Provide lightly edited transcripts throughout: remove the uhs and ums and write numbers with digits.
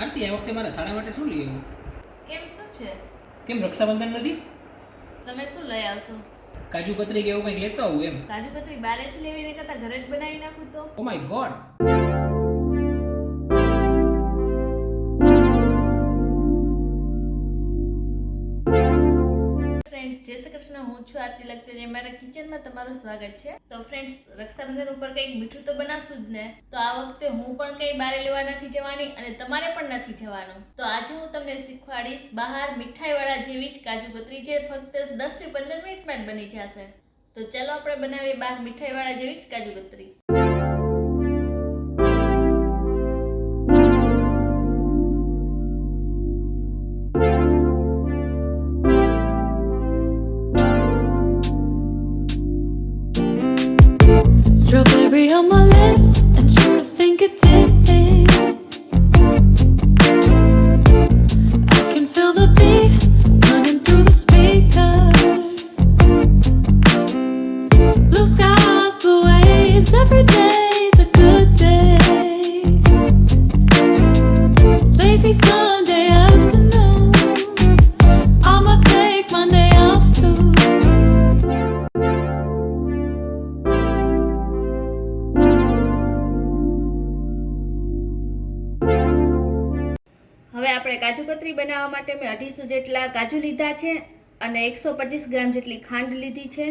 આરતી આ વખતે મારા શાળા માટે શું લઈ આવ્યું? કેમ શું છે? કેમ રક્ષાબંધન નથી? તમે શું લઈ આવશો? કાજુ કતરી કે એવું કંઈક લેતો આવું એમ. કાજુ કતરી બારેથી લેવીને કરતા ઘરે જ બનાવી નાખું તો. Oh my God. ફ્રેન્ડ્સ, જય શ્રી કૃષ્ણ. હું છું આરતી લખતરિયા. મારા કિચનમાં તમારું સ્વાગત છે. તો ફ્રેન્ડ્સ, રક્ષાબંધન ઉપર કંઈક મીઠું તો બનાવશું જ ને. તો આ વખતે હું પણ કંઈ બારે લેવા નથી જવાની અને તમારે પણ નથી જવાનું. તો આજે હું તમને શીખવાડીશ બહાર મીઠાઈવાળા જેવી જ કાજુ કતરી, જે ફક્ત 10 થી 15 મિનિટમાં જ બની જશે. તો ચાલો આપણે બનાવીએ બહાર મીઠાઈવાળા જેવી જ કાજુ કતરી. Strawberry on my lips and sugar fingertips. I can feel the beat running through the speakers. Blue skies, blue waves, every day's a good day. Lazy Sunday afternoon, I'ma take Monday off too. હવે આપણે કાજુ કતરી બનાવવા માટે મેં 250 જેટલા કાજુ લીધા છે અને 125 ગ્રામ જેટલી ખાંડ લીધી છે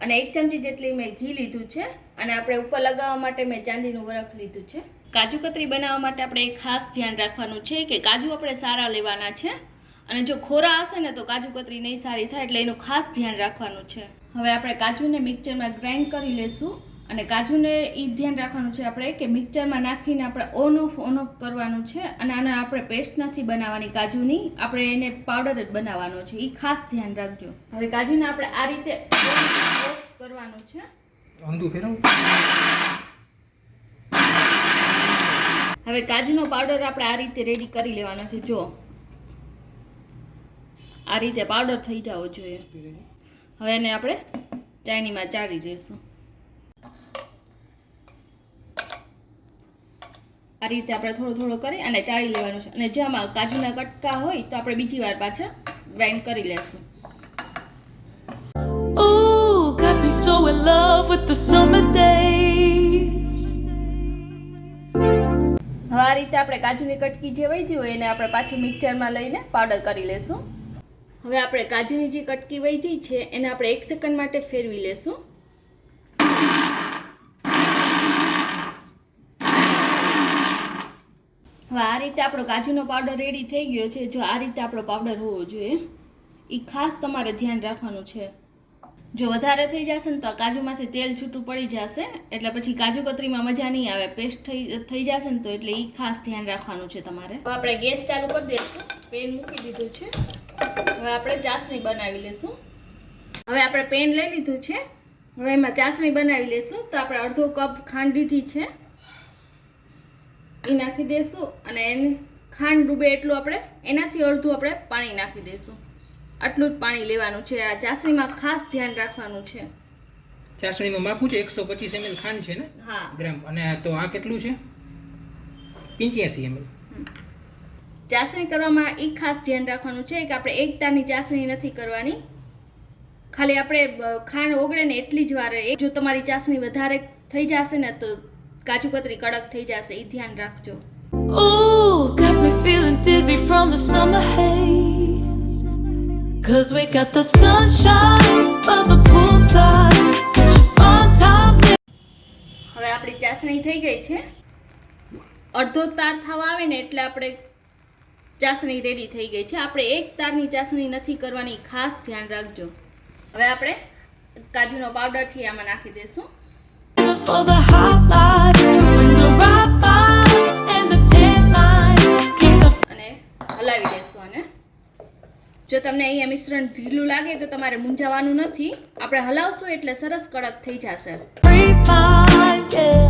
અને 1 ચમચી જેટલી મેં ઘી લીધું છે અને આપણે ઉપર લગાવવા માટે મેં ચાંદીનું વરખ લીધું છે. કાજુ કતરી બનાવવા માટે આપણે એક ખાસ ધ્યાન રાખવાનું છે કે કાજુ આપણે સારા લેવાના છે અને જો ખોરા હશે ને તો કાજુ કતરી નહીં સારી થાય, એટલે એનું ખાસ ધ્યાન રાખવાનું છે. હવે આપણે કાજુને મિક્સરમાં ગ્રાઇન્ડ કરી લેશું અને કાજુને એ ધ્યાન રાખવાનું છે આપણે કે મિક્સરમાં નાખીને આપણે ઓન ઓફ કરવાનું છે અને આને આપણે પેસ્ટ નથી બનાવવાની કાજુની, આપણે એને પાવડર જ બનાવવાનો છે. એ ખાસ ધ્યાન રાખજો. હવે કાજુને આપણે આ રીતે ઓફ કરવાનું છે. ઊંધું ફેરવું. હવે કાજુનો પાવડર આપણે આ રીતે રેડી કરી લેવાનો છે. જો આ રીતે પાવડર થઈ જવો જોઈએ. હવે એને આપણે ચાયણીમાં ચાળી દઈશું. આ રીતે આપણે થોડું થોડું કરી અને ચાળી લેવાનું છે અને જો આમાં કાજુના કટકા હોય તો આપણે બીજી વાર પાછા ગ્રાઇન્ડ કરી લેશું. Ooh, got me so in love with the summer days. હવે આ રીતે આપણે કાજુની કટકી જે વધી હોય એને આપણે પાછું મિક્સરમાં લઈને પાવડર કરી લેશું. હવે આપણે કાજુની જે કટકી વધી છે એને આપણે 1 સેકન્ડ માટે ફેરવી લેશું. હવે આ રીતે આપણો કાજુનો પાવડર રેડી થઈ ગયો છે. જો આ રીતે આપણો પાવડર હોવો જોઈએ, એ ખાસ તમારે ધ્યાન રાખવાનું છે. જો વધારે થઈ જશે ને તો કાજુમાંથી તેલ છૂટું પડી જશે, એટલે પછી કાજુ કતરીમાં મજા નહીં આવે. પેસ્ટ થઈ જશે ને તો એટલે એ ખાસ ધ્યાન રાખવાનું છે તમારે. હવે આપણે ગેસ ચાલુ કરી દઈશું. પેન મૂકી દીધું છે. હવે આપણે ચાસણી બનાવી લઈશું. હવે આપણે પેન લઈ લીધું છે. હવે એમાં ચાસણી બનાવી લઈશું. તો આપણે અડધો કપ ખાંડ લીધી છે, એ નાખી દઈશું અને એને ખાંડ ડૂબે એટલું આપણે એનાથી અડધું આપણે પાણી નાખી દઈશું. આટલું જ પાણી લેવાનું છે. આ ચાસણીમાં ખાસ ધ્યાન રાખવાનું છે. ચાસણીનું માપું છે 125 ml ખાંડ છે ને? હા, ગ્રામ. અને તો આ કેટલું છે? 85 ml. ચાસણી કરવામાં એ ખાસ ધ્યાન રાખવાનું છે કે આપણે એક તારની ચાસણી નથી કરવાની. ખાલી આપણે ખાંડ ઓગળે ને એટલી જ વાર. જો તમારી ચાસણી વધારે થઈ જશે ને તો કાજુ કતરી કડક થઈ જશે. એ ધ્યાન રાખજો. Ooh, got me feeling dizzy from the summer haze. 'Cause we got the sunshine by the poolside. Such a fun time. હવે આપણી ચાસણી થઈ ગઈ છે. અડધો તાર થવા આવે ને એટલે આપણે ચાસણી રેડી થઈ ગઈ છે. આપણે એક તારની ચાસણી નથી કરવાની, ખાસ ધ્યાન રાખજો. હવે આપણે કાજુનો પાવડર છે આમાં નાખી દઈશું. For the hot light, the right vibes and the tan line. Keep the અને હલાવી દઈશું. અને જો તમને અહીંયા મિશ્રણ ઢીલું લાગે તો તમારે મૂંઝાવાનું નથી. આપણે હલાવશું એટલે સરસ કડક થઈ જશે. free mind, yeah.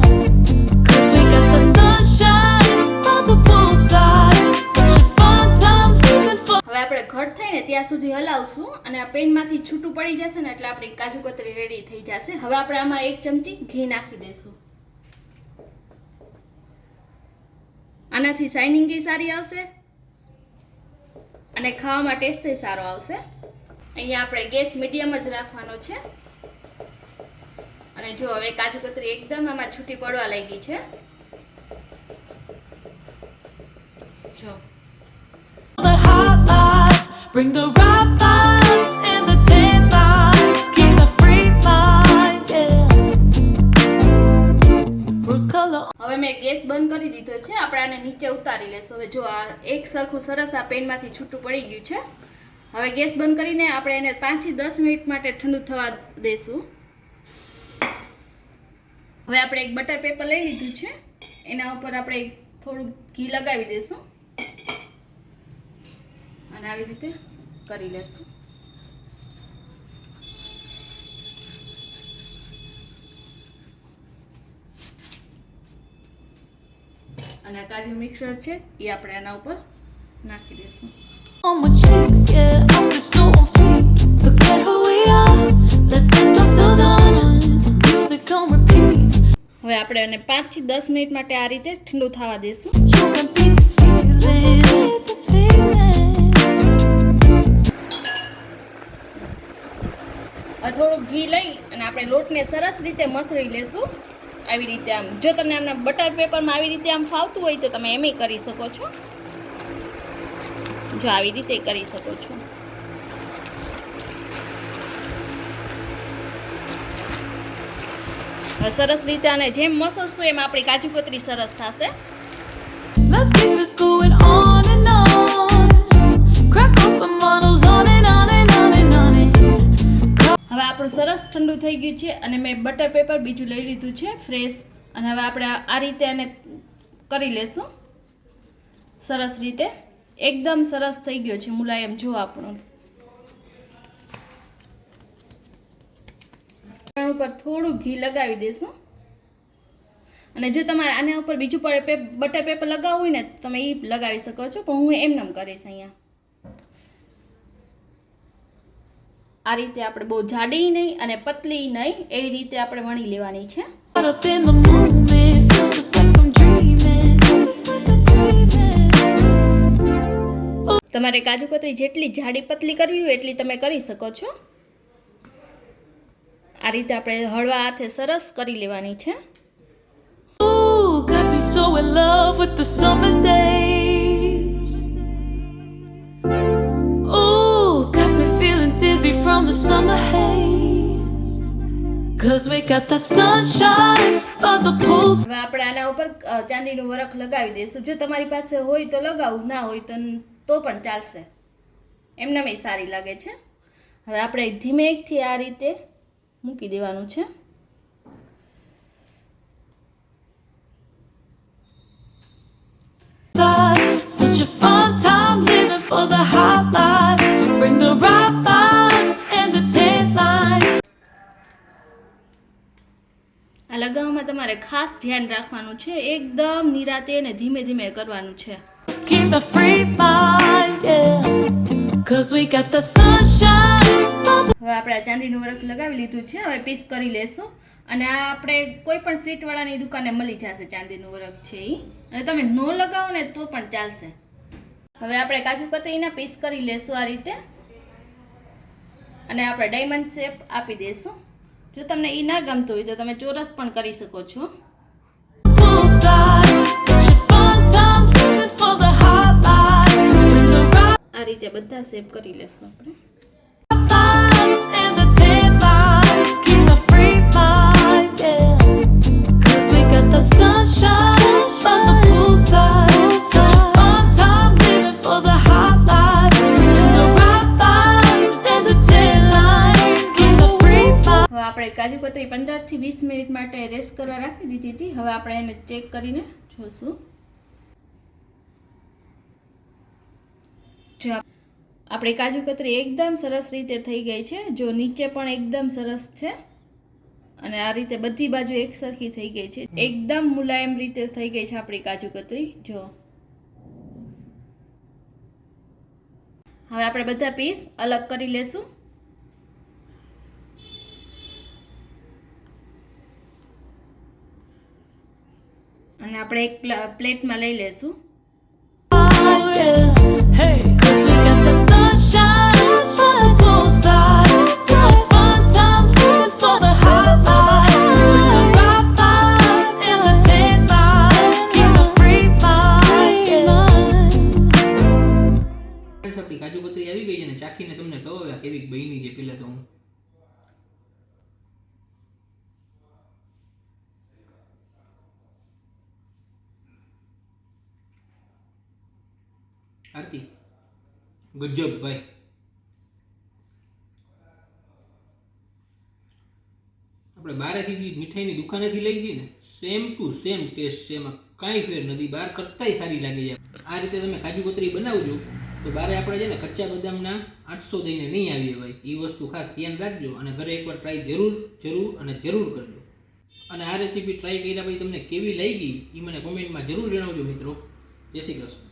'Cause we got the sunshine by the poolside. Such a fun time living for. હવે આપણે ઘટ થાય ને ત્યાં સુધી હલાવશું અને આ પેનમાંથી છૂટું પડી જશે ને એટલે આપણી કાજુ કતરી રેડી થઈ જશે. હવે આપણે આમાં 1 ચમચી ઘી નાખી દઈશું. આનાથી શાઇનિંગ સારી આવશે અને ખાવામાં ટેસ્ટ સારો આવશે. અહીંયા આપણે ગેસ મીડિયમ જ રાખવાનો છે. અને જો હવે કાજુ કતરી એકદમ આમાં છૂટી પડવા લાગી છે. જો The hot life, bring the right vibes and the 10 lines, keep the free mind, yeah. Rose color. હવે મેં ગેસ બંધ કરી દીધો છે. આપણે આને નીચે ઉતારી લેશું. હવે જો આ એક સરખું સરસ આ પેનમાંથી છૂટું પડી ગયું છે. હવે ગેસ બંધ કરીને આપણે એને 5 થી 10 મિનિટ માટે ઠંડુ થવા દેશું. હવે આપણે એક બટર પેપર લઈ લીધું છે. એના ઉપર આપણે થોડું ઘી લગાવી દઈશું અને આવી રીતે કરી લેશું. અને કાજુ મિક્સર છે એ આપણે આના ઉપર નાખી દઈશું. On my cheeks, yeah, I feel so on fleek. Forget who we are, let's dance until dawn. Music on repeat. હવે આપણે આને 5 થી 10 મિનિટ માટે આ રીતે ઠંડુ થવા દઈશું. You can beat this feeling, beat this feeling. થોડું ઘી લઈ અને આપણે લોટને સરસ રીતે મસળી લેશું. આવી રીતે આમ જો તમને આમ બટર પેપરમાં આવી રીતે આમ ફાવતું હોય તો તમે એમ કરી શકો છો. જો આવી રીતે કરી શકો છો. સરસ રીતે આને જેમ મસળશું એમ આપણી કાજુ કતરી સરસ થશે. Let's keep this going on and on. Crack open bottles on and on and on and on and હવે આપણું સરસ ઠંડુ થઈ ગયું છે અને મેં બટર પેપર બીજું લઈ લીધું છે ફ્રેશ. અને હવે આપણે આ રીતે આને કરી લેશું સરસ રીતે. એકદમ સરસ થઈ ગયો છે મુલાયમ. જો આપણું ઉપર થોડું ઘી લગાવી દઈશું. અને જો તમારે આના ઉપર બીજું બટર પેપર લગાવવું હોય ને તમે એ લગાવી શકો છો, પણ હું એમનેમ કરીશ. અહીંયા આ રીતે આપણે બહુ જાડી નહીં અને પતલી નહીં એવી રીતે આપણે વણી લેવાની છે. up in the moment, feels just like I'm dreaming, just like I'm dreaming. તમારે કાજુ કતરી જેટલી જાડી પતલી કરવી હોય એટલી તમે કરી શકો છો. આ રીતે આપણે હળવા હાથે સરસ કરી લેવાની છે. Ooh, got me so in love with the summer days. Ooh, got me feeling dizzy from the summer haze. 'Cause we got the sunshine by the pools. હવે આપણે આના ઉપર ચાંદીનું વરખ લગાવી દઈશું. જો તમારી પાસે હોય તો લગાવું, ના હોય તો પણ ચાલશે. એમનામાં સારી લાગે છે. હવે આપણે ધીમેથી આ રીતે મૂકી દેવાનું છે. Such a fun time living for the hot life. Bring the right vibes and the 10 lines. આ લગાવવામાં તમારે ખાસ ધ્યાન રાખવાનું છે. એકદમ નિરાતે અને ધીમે ધીમે કરવાનું છે. Keep the free mind, yeah. 'Cause we got the sunshine. હવે આપણે આ ચાંદીનું વરખ લગાવી લીધું છે. હવે પીસ કરી લેશું. અને આ આપણે કોઈ પણ સ્વીટવાળાની દુકાને મળી જશે ચાંદીનું વરખ છે એ. અને તમે ન લગાવો ને તો પણ ચાલશે. હવે આપણે કાજુ કતરીના પીસ કરી લેશું આ રીતે. અને આપણે ડાયમંડ શેપ આપી દઈશું. જો તમને એ ના ગમતું હોય તો તમે ચોરસ પણ કરી શકો છો. Poolside, such a fun time living for the hot life. Bring the right આ રીતે બધા શેપ કરી લેશું આપણે. vibes and the 10 lines. Keep the free mind, yeah. 'Cause we got the sunshine by the poolside. Such a fun time living for the hot life. Bring the right vibes and the 10 lines. Keep the free mind. હવે આપણે કાજુ કતરી 15 થી 20 minute માટે rest કરવા રાખી દીધી હતી. હવે આપણે એને ચેક કરીને જોશું. જો આપણી કાજુ કતરી એકદમ સરસ રીતે થઈ ગઈ છે. જો નીચે પણ એકદમ સરસ છે અને આ રીતે બધી બાજુ એકસરખી થઈ ગઈ છે. એકદમ મુલાયમ રીતે થઈ ગઈ છે આપણી કાજુ કતરી. જો હવે આપણે બધા પીસ અલગ કરી લેશું. અને આપણે એક પ્લેટમાં લઈ લેશું. બાકી કાજુ કતરી આવી ગઈ છે ને ચાખીને તમને કહો હવે આ કેવી બની છે. પહેલાં તો હું આરતી ગજબ ભાઈ. આપણે બહારેથી જે મીઠાઈની દુકાનેથી લઈ જઈએ ને સેમ ટુ સેમ ટેસ્ટ છે, એમાં કાંઈ ફેર નથી. બહાર કરતાંય સારી લાગે છે. આ રીતે તમે કાજુ કતરી બનાવજો તો બારે આપણે છે ને કચ્ચા બદામના 800 દઈને નહીં આવીએ ભાઈ. એ વસ્તુ ખાસ ધ્યાન રાખજો અને ઘરે એકવાર ટ્રાય જરૂર કરજો. અને આ રેસીપી ટ્રાય કર્યા પછી તમને કેવી લાગી એ મને કોમેન્ટમાં જરૂર જણાવજો મિત્રો. જય શ્રી કૃષ્ણ.